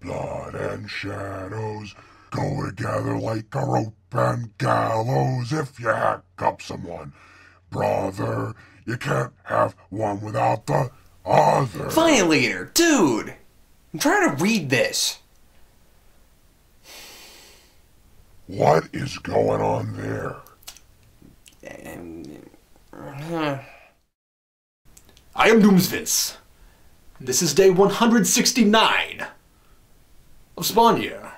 blood and shadows go together like a rope and gallows. If you hack up someone, brother, you can't have one without the other. Violator, dude! I'm trying to read this. What is going on there? I am Doomsvince. This is day 169 of Spawn Year.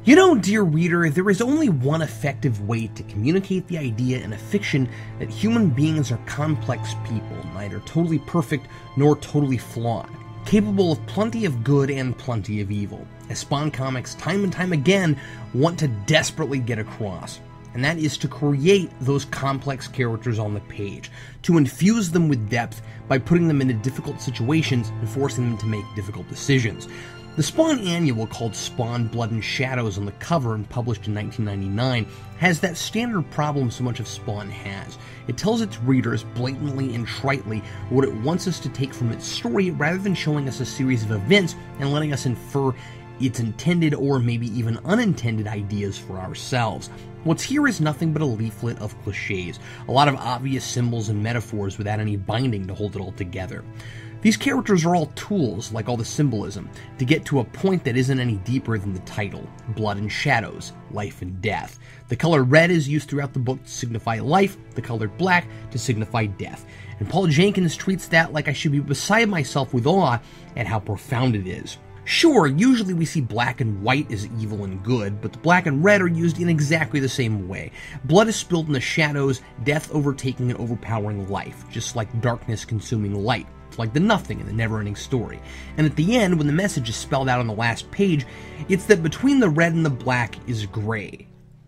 You know, dear reader, there is only one effective way to communicate the idea in a fiction that human beings are complex people, neither totally perfect nor totally flawed, capable of plenty of good and plenty of evil, as Spawn comics time and time again want to desperately get across. And that is to create those complex characters on the page, to infuse them with depth by putting them into difficult situations and forcing them to make difficult decisions. The Spawn annual, called Spawn, Blood and Shadows on the cover and published in 1999, has that standard problem so much of Spawn has. It tells its readers blatantly and tritely what it wants us to take from its story, rather than showing us a series of events and letting us infer its intended or maybe even unintended ideas for ourselves. What's here is nothing but a leaflet of cliches, a lot of obvious symbols and metaphors without any binding to hold it all together. These characters are all tools, like all the symbolism, to get to a point that isn't any deeper than the title, Blood and Shadows, Life and Death. The color red is used throughout the book to signify life, the color black to signify death. And Paul Jenkins treats that like I should be beside myself with awe at how profound it is. Sure, usually we see black and white as evil and good, but the black and red are used in exactly the same way. Blood is spilled in the shadows, death overtaking and overpowering life, just like darkness consuming light. Like the nothing in the never-ending story. And at the end, when the message is spelled out on the last page, it's that between the red and the black is gray.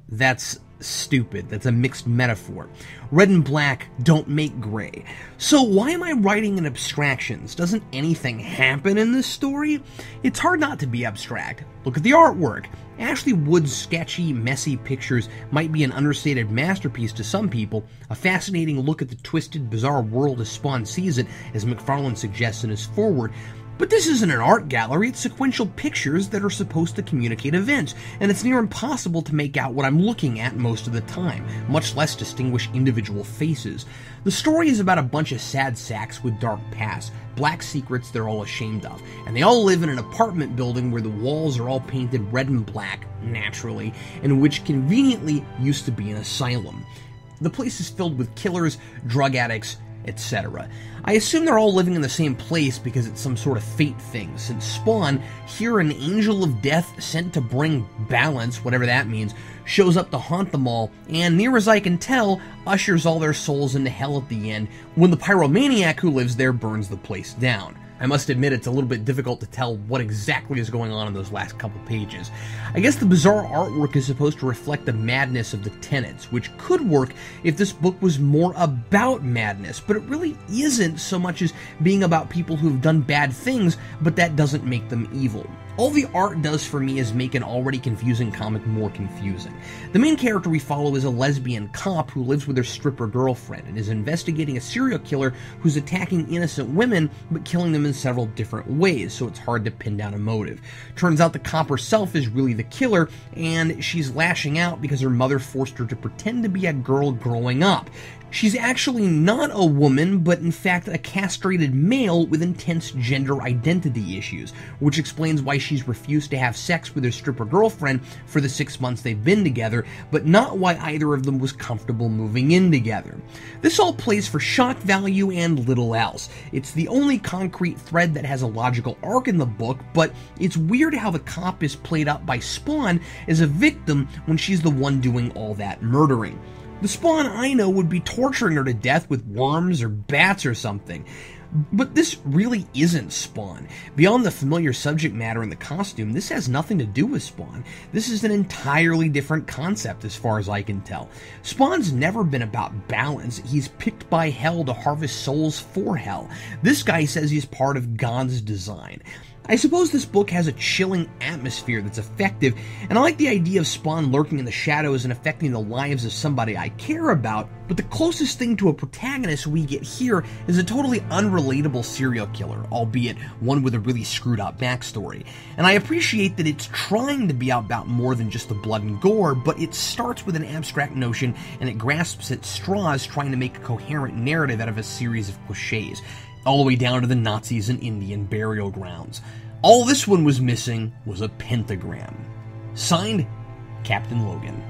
That's stupid. That's a mixed metaphor. Red and black don't make gray. So why am I writing in abstractions? Doesn't anything happen in this story? It's hard not to be abstract. Look at the artwork. Ashley Wood's sketchy, messy pictures might be an understated masterpiece to some people, a fascinating look at the twisted, bizarre world as Spawn sees it, as McFarlane suggests in his foreword. But this isn't an art gallery, it's sequential pictures that are supposed to communicate events, and it's near impossible to make out what I'm looking at most of the time, much less distinguish individual faces. The story is about a bunch of sad sacks with dark pasts, black secrets they're all ashamed of, and they all live in an apartment building where the walls are all painted red and black, naturally, and which conveniently used to be an asylum. The place is filled with killers, drug addicts, etc. I assume they're all living in the same place because it's some sort of fate thing, since Spawn, here an angel of death sent to bring balance, whatever that means, shows up to haunt them all, and near as I can tell, ushers all their souls into hell at the end, when the pyromaniac who lives there burns the place down. I must admit it's a little bit difficult to tell what exactly is going on in those last couple pages. I guess the bizarre artwork is supposed to reflect the madness of the tenets, which could work if this book was more about madness, but it really isn't so much as being about people who've done bad things, but that doesn't make them evil. All the art does for me is make an already confusing comic more confusing. The main character we follow is a lesbian cop who lives with her stripper girlfriend and is investigating a serial killer who's attacking innocent women but killing them in several different ways, so it's hard to pin down a motive. Turns out the cop herself is really the killer, and she's lashing out because her mother forced her to pretend to be a girl growing up. She's actually not a woman, but in fact a castrated male with intense gender identity issues, which explains why she's refused to have sex with her stripper girlfriend for the 6 months they've been together, but not why either of them was comfortable moving in together. This all plays for shock value and little else. It's the only concrete thread that has a logical arc in the book, but it's weird how the cop is played up by Spawn as a victim when she's the one doing all that murdering. The Spawn I know would be torturing her to death with worms or bats or something. But this really isn't Spawn. Beyond the familiar subject matter and the costume, this has nothing to do with Spawn. This is an entirely different concept as far as I can tell. Spawn's never been about balance. He's picked by hell to harvest souls for hell. This guy says he's part of God's design. I suppose this book has a chilling atmosphere that's effective, and I like the idea of Spawn lurking in the shadows and affecting the lives of somebody I care about, but the closest thing to a protagonist we get here is a totally unrelatable serial killer, albeit one with a really screwed up backstory. And I appreciate that it's trying to be about more than just the blood and gore, but it starts with an abstract notion and it grasps at straws trying to make a coherent narrative out of a series of cliches, all the way down to the Nazis and Indian burial grounds. All this one was missing was a pentagram. Signed, Captain Logan.